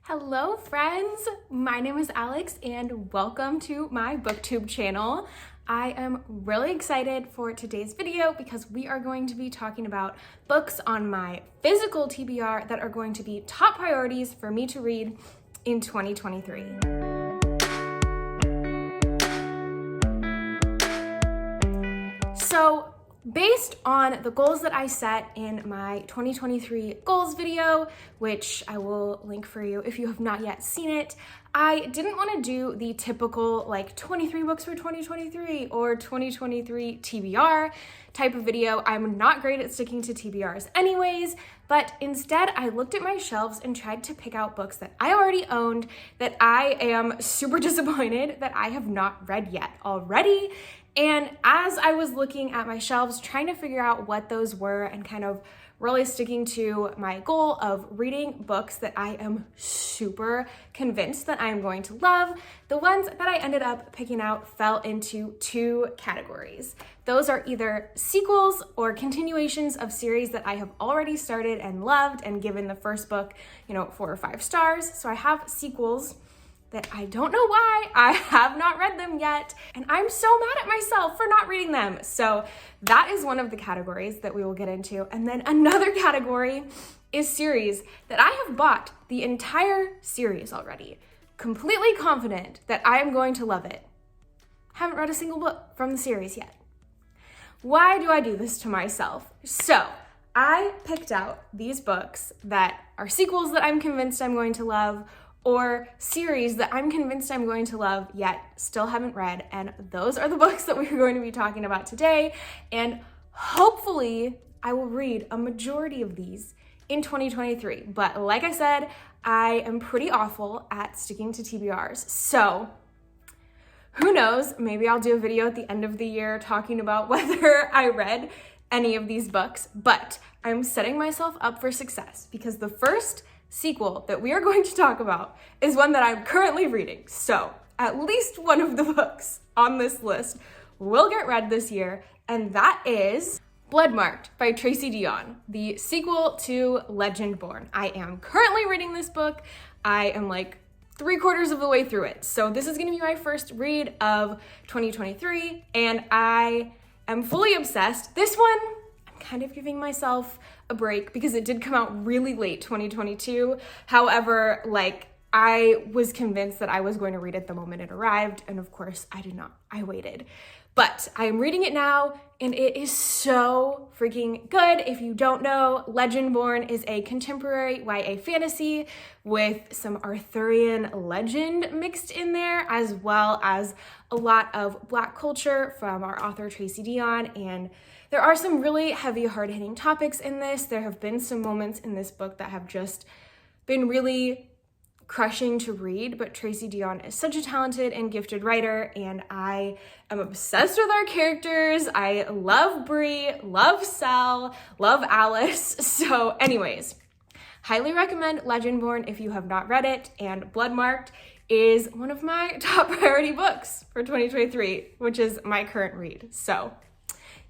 Hello friends, my name is Alex and welcome to my booktube channel. I am really excited for today's video because we are going to be talking about books on my physical TBR that are going to be top priorities for me to read in 2023. So based on the goals that I set in my 2023 goals video, which I will link for you if you have not yet seen it, I didn't want to do the typical like 23 books for 2023 or 2023 TBR type of video. I'm not great at sticking to TBRs anyways, but instead I looked at my shelves and tried to pick out books that I already owned that I am super disappointed that I have not read yet already. And as I was looking at my shelves, trying to figure out what those were and kind of really sticking to my goal of reading books that I am super convinced that I am going to love, the ones that I ended up picking out fell into two categories. Those are either sequels or continuations of series that I have already started and loved and given the first book, 4 or 5 stars. So I have sequels that I don't know why I have not read them yet, and I'm so mad at myself for not reading them. So that is one of the categories that we will get into. And then another category is series that I have bought the entire series already, completely confident that I am going to love it. Haven't read a single book from the series yet. Why do I do this to myself? So I picked out these books that are sequels that I'm convinced I'm going to love, or series that I'm convinced I'm going to love yet still haven't read, and those are the books that we're going to be talking about today, and hopefully I will read a majority of these in 2023. But like I said, I am pretty awful at sticking to TBRs, so who knows, maybe I'll do a video at the end of the year talking about whether I read any of these books, but I'm setting myself up for success because the first sequel that we are going to talk about is one that I'm currently reading. So at least one of the books on this list will get read this year, and that is Bloodmarked by Tracy Deonn, the sequel to Legendborn. I am currently reading this book. I am like 3/4 of the way through it. So this is gonna be my first read of 2023, and I am fully obsessed. This one, I'm kind of giving myself a break because it did come out really late 2022. However, I was convinced that I was going to read it the moment it arrived, and of course I did not. I waited. But I am reading it now, and it is so freaking good. If you don't know, Legendborn is a contemporary YA fantasy with some Arthurian legend mixed in there, as well as a lot of Black culture from our author Tracy Deonn, and there are some really heavy, hard-hitting topics in this. There have been some moments in this book that have just been really crushing to read, but Tracy Deonn is such a talented and gifted writer, and I am obsessed with our characters. I love Bree, love Sal, love Alice. So anyways, highly recommend Legendborn if you have not read it, and Bloodmarked is one of my top priority books for 2023, which is my current read. So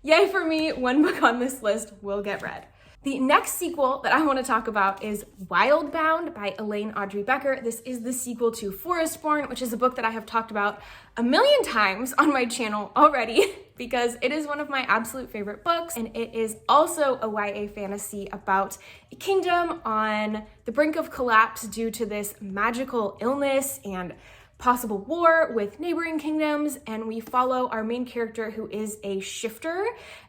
yay for me, one book on this list will get read. The next sequel that I want to talk about is Wildbound by Elaine Audrey Becker. This is the sequel to Forestborn, which is a book that I have talked about a million times on my channel already because it is one of my absolute favorite books, and it is also a YA fantasy about a kingdom on the brink of collapse due to this magical illness and possible war with neighboring kingdoms, and we follow our main character who is a shifter,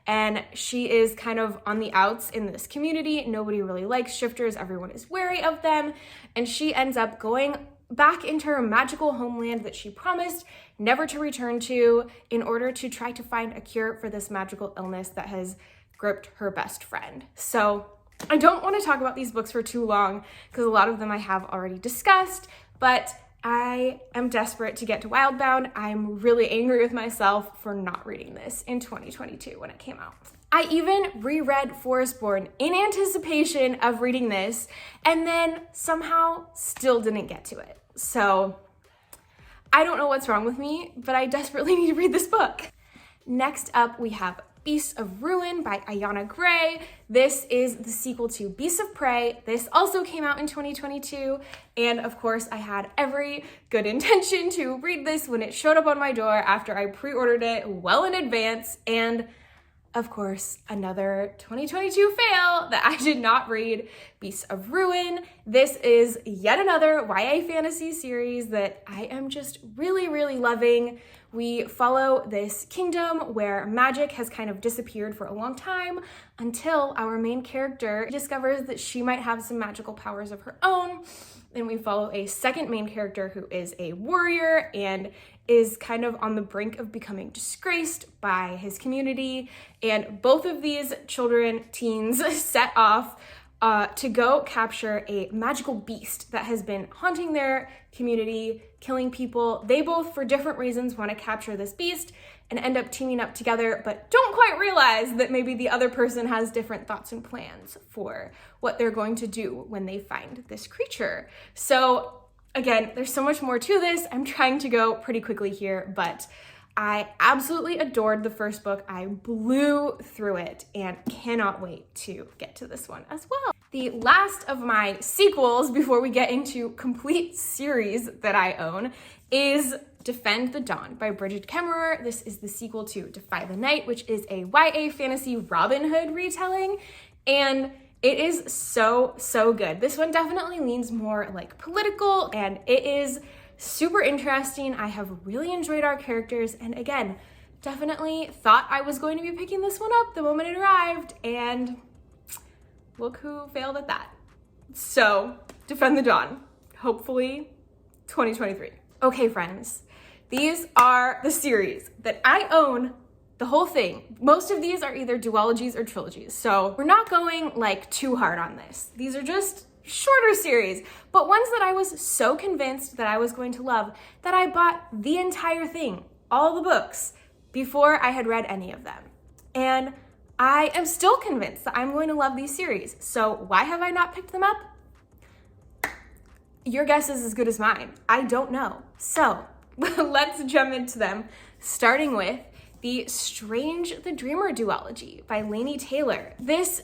and she is kind of on the outs in this community. Nobody really likes shifters, everyone is wary of them, and she ends up going back into her magical homeland that she promised never to return to in order to try to find a cure for this magical illness that has gripped her best friend. So I don't want to talk about these books for too long because a lot of them I have already discussed, but I am desperate to get to Wildbound. I'm really angry with myself for not reading this in 2022 when it came out. I even reread Forestborn in anticipation of reading this, and then somehow still didn't get to it. So I don't know what's wrong with me, but I desperately need to read this book. Next up, we have Beasts of Ruin by Ayana Gray. This is the sequel to Beasts of Prey. This also came out in 2022. And of course, I had every good intention to read this when it showed up on my door after I pre-ordered it well in advance. And of course, another 2022 fail that I did not read Beasts of Ruin. This is yet another YA fantasy series that I am just really, really loving. We follow this kingdom where magic has kind of disappeared for a long time until our main character discovers that she might have some magical powers of her own. And we follow a second main character who is a warrior and is kind of on the brink of becoming disgraced by his community. And both of these teens set off to go capture a magical beast that has been haunting their community, killing people. They both, for different reasons, want to capture this beast and end up teaming up together, but don't quite realize that maybe the other person has different thoughts and plans for what they're going to do when they find this creature. So again, there's so much more to this. I'm trying to go pretty quickly here, but I absolutely adored the first book. I blew through it and cannot wait to get to this one as well. The last of my sequels before we get into complete series that I own is Defend the Dawn by Bridget Kemmerer. This is the sequel to Defy the Night, which is a YA fantasy Robin Hood retelling, and it is so, so good. This one definitely leans more like political, and it is super interesting. I have really enjoyed our characters, and again, definitely thought I was going to be picking this one up the moment it arrived, and look who failed at that. So, Defend the Dawn, hopefully 2023. Okay, friends, these are the series that I own, the whole thing. Most of these are either duologies or trilogies, so we're not going like too hard on this. These are just shorter series, but ones that I was so convinced that I was going to love that I bought the entire thing, all the books, before I had read any of them. And I am still convinced that I'm going to love these series. So why have I not picked them up? Your guess is as good as mine. I don't know. So let's jump into them, starting with the Strange the Dreamer duology by Laini Taylor. This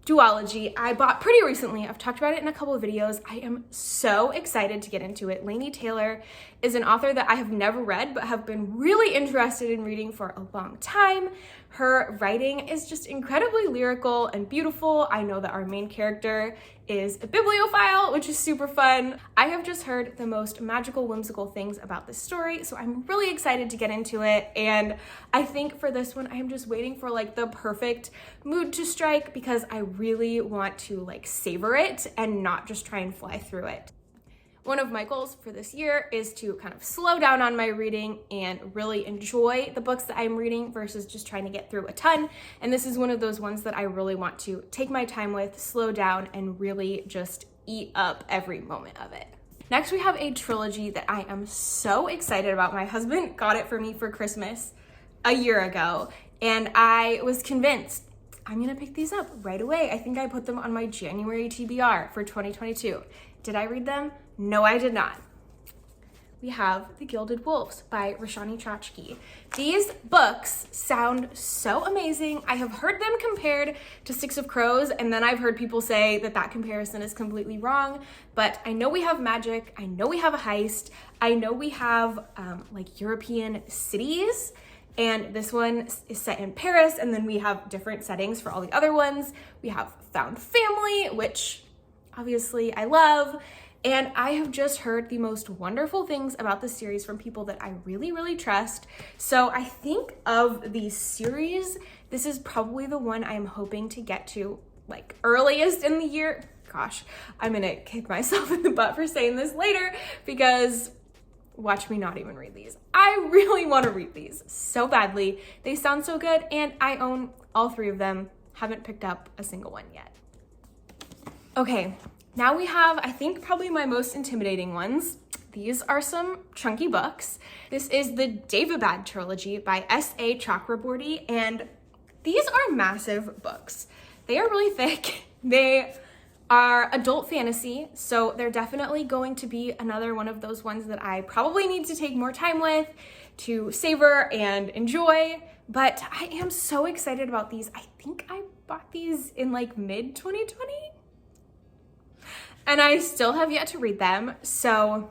duology I bought pretty recently. I've talked about it in a couple of videos. I am so excited to get into it. Laini Taylor is an author that I have never read, but have been really interested in reading for a long time. Her writing is just incredibly lyrical and beautiful. I know that our main character is a bibliophile, which is super fun. I have just heard the most magical, whimsical things about this story, so I'm really excited to get into it. And I think for this one, I am just waiting for like the perfect mood to strike because I really want to like savor it and not just try and fly through it. One of my goals for this year is to kind of slow down on my reading and really enjoy the books that I'm reading versus just trying to get through a ton. And this is one of those ones that I really want to take my time with, slow down, and really just eat up every moment of it. Next, we have a trilogy that I am so excited about. My husband got it for me for Christmas a year ago, and I was convinced I'm gonna pick these up right away. I think I put them on my January TBR for 2022. Did I read them? No, I did not. We have The Gilded Wolves by Roshani Chachki. These books sound so amazing. I have heard them compared to Six of Crows, and then I've heard people say that that comparison is completely wrong, but I know we have magic, I know we have a heist, I know we have like European cities, and this one is set in Paris, and then we have different settings for all the other ones. We have found family, which obviously I love, and I have just heard the most wonderful things about this series from people that I really, really trust. So I think of the series, this is probably the one I'm hoping to get to like earliest in the year. Gosh, I'm gonna kick myself in the butt for saying this later because watch me not even read these. I really want to read these so badly. They sound so good, and I own all three of them. Haven't picked up a single one yet. Okay, now we have, I think, probably my most intimidating ones. These are some chunky books. This is the Daevabad trilogy by S.A. Chakraborty, and these are massive books. They are really thick. They are adult fantasy, so they're definitely going to be another one of those ones that I probably need to take more time with to savor and enjoy, but I am so excited about these. I think I bought these in like mid-2020, and I still have yet to read them, so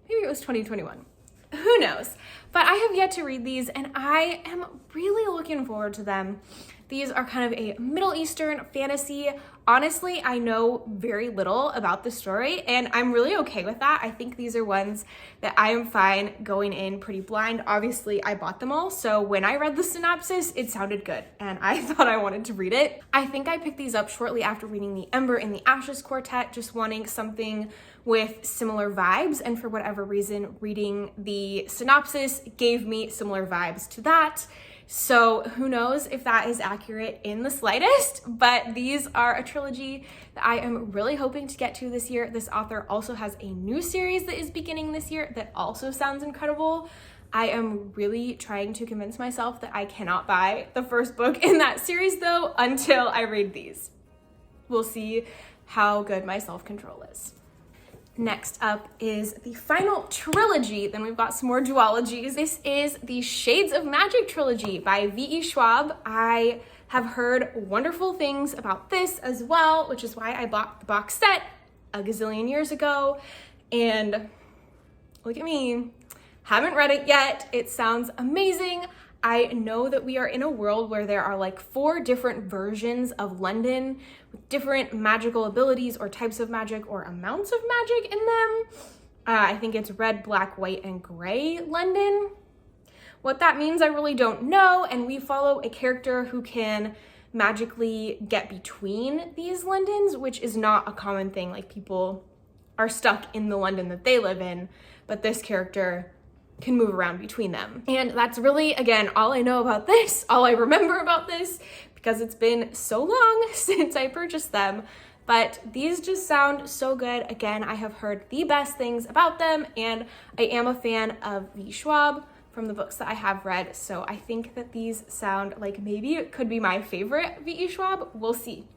maybe it was 2021. Who knows? But I have yet to read these, and I am really looking forward to them. These are kind of a Middle Eastern fantasy. Honestly, I know very little about the story, and I'm really okay with that. I think these are ones that I am fine going in pretty blind. Obviously, I bought them all, so when I read the synopsis, it sounded good, and I thought I wanted to read it. I think I picked these up shortly after reading The Ember and the Ashes Quartet, just wanting something with similar vibes, and for whatever reason, reading the synopsis gave me similar vibes to that. So who knows if that is accurate in the slightest, but these are a trilogy that I am really hoping to get to this year. This author also has a new series that is beginning this year that also sounds incredible. I am really trying to convince myself that I cannot buy the first book in that series though until I read these. We'll see how good my self-control is. Next up is the final trilogy. Then we've got some more duologies. This is the Shades of Magic trilogy by V.E. Schwab. I have heard wonderful things about this as well, which is why I bought the box set a gazillion years ago. And look at me, haven't read it yet. It sounds amazing. I know that we are in a world where there are like 4 different versions of London with different magical abilities or types of magic or amounts of magic in them. I think it's red, black, white, and gray London. What that means, I really don't know. And we follow a character who can magically get between these Londons, which is not a common thing. Like, people are stuck in the London that they live in, but this character can move around between them. And that's really, again, all I know about this, all I remember about this, because it's been so long since I purchased them. But these just sound so good. Again, I have heard the best things about them, and I am a fan of V. Schwab from the books that I have read, so I think that these sound like maybe it could be my favorite V.E. Schwab. We'll see.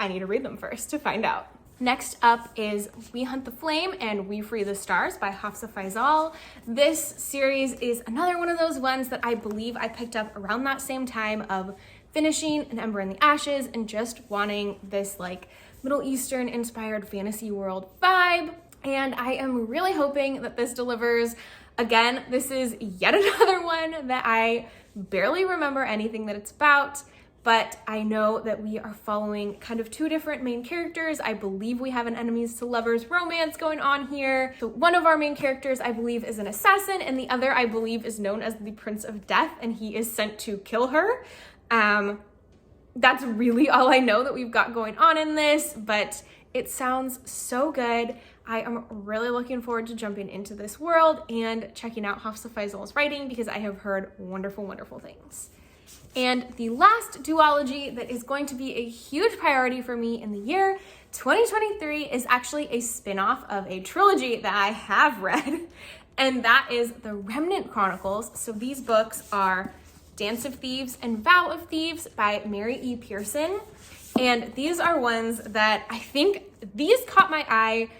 I need to read them first to find out. Next up is We Hunt the Flame and We Free the Stars by Hafsa Faizal. This series is another one of those ones that I believe I picked up around that same time of finishing An Ember in the Ashes and just wanting this like Middle Eastern inspired fantasy world vibe. And I am really hoping that this delivers. Again, this is yet another one that I barely remember anything that it's about, but I know that we are following kind of 2 different main characters. I believe we have an enemies to lovers romance going on here. So one of our main characters, I believe, is an assassin, and the other, I believe, is known as the Prince of Death, and he is sent to kill her. That's really all I know that we've got going on in this, but it sounds so good. I am really looking forward to jumping into this world and checking out Hafsa Faizal's writing because I have heard wonderful, wonderful things. And the last duology that is going to be a huge priority for me in the year 2023 is actually a spin-off of a trilogy that I have read, and that is The Remnant Chronicles. So these books are Dance of Thieves and Vow of Thieves by Mary E. Pearson. And these are ones that I think these caught my eye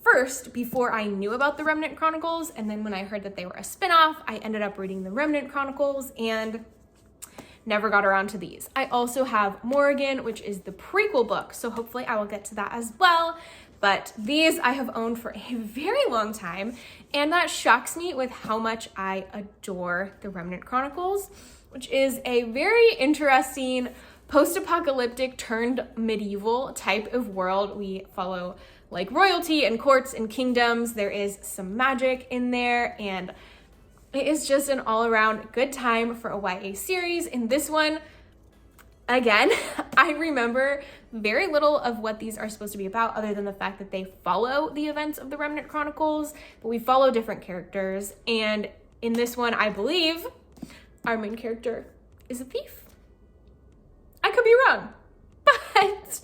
first before I knew about The Remnant Chronicles. And then when I heard that they were a spinoff, I ended up reading The Remnant Chronicles and never got around to these. I also have Morrigan, which is the prequel book. So hopefully I will get to that as well. But these I have owned for a very long time. And that shocks me with how much I adore The Remnant Chronicles, which is a very interesting post-apocalyptic turned medieval type of world. We follow like royalty and courts and kingdoms. There is some magic in there, and it is just an all-around good time for a YA series. In this one, again, I remember very little of what these are supposed to be about other than the fact that they follow the events of the Remnant Chronicles, but we follow different characters. And in this one, I believe our main character is a thief. I could be wrong, but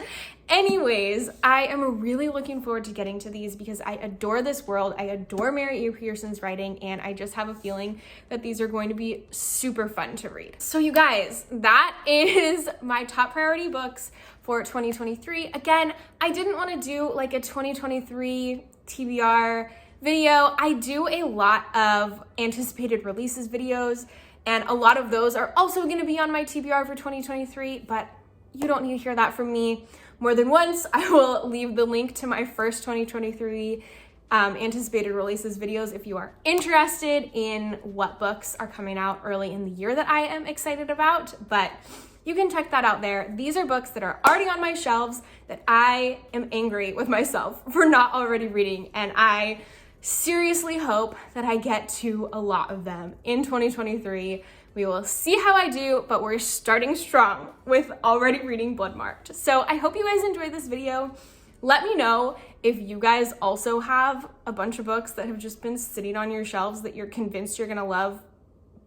Anyways, I am really looking forward to getting to these because I adore this world. I adore Mary A. Pearson's writing, and I just have a feeling that these are going to be super fun to read. So you guys, that is my top priority books for 2023. Again, I didn't want to do like a 2023 TBR video. I do a lot of anticipated releases videos, and a lot of those are also going to be on my TBR for 2023, but you don't need to hear that from me more than once. I will leave the link to my first 2023 anticipated releases videos if you are interested in what books are coming out early in the year that I am excited about, but you can check that out there. These are books that are already on my shelves that I am angry with myself for not already reading, and I seriously hope that I get to a lot of them in 2023. We will see how I do, but we're starting strong with already reading Bloodmarked. So I hope you guys enjoyed this video. Let me know if you guys also have a bunch of books that have just been sitting on your shelves that you're convinced you're gonna love,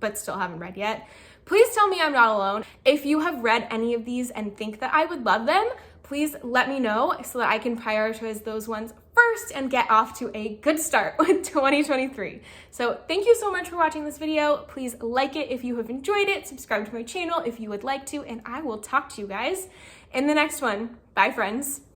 but still haven't read yet. Please tell me I'm not alone. If you have read any of these and think that I would love them, please let me know so that I can prioritize those ones first and get off to a good start with 2023. So thank you so much for watching this video. Please like it if you have enjoyed it, subscribe to my channel if you would like to, and I will talk to you guys in the next one. Bye, friends.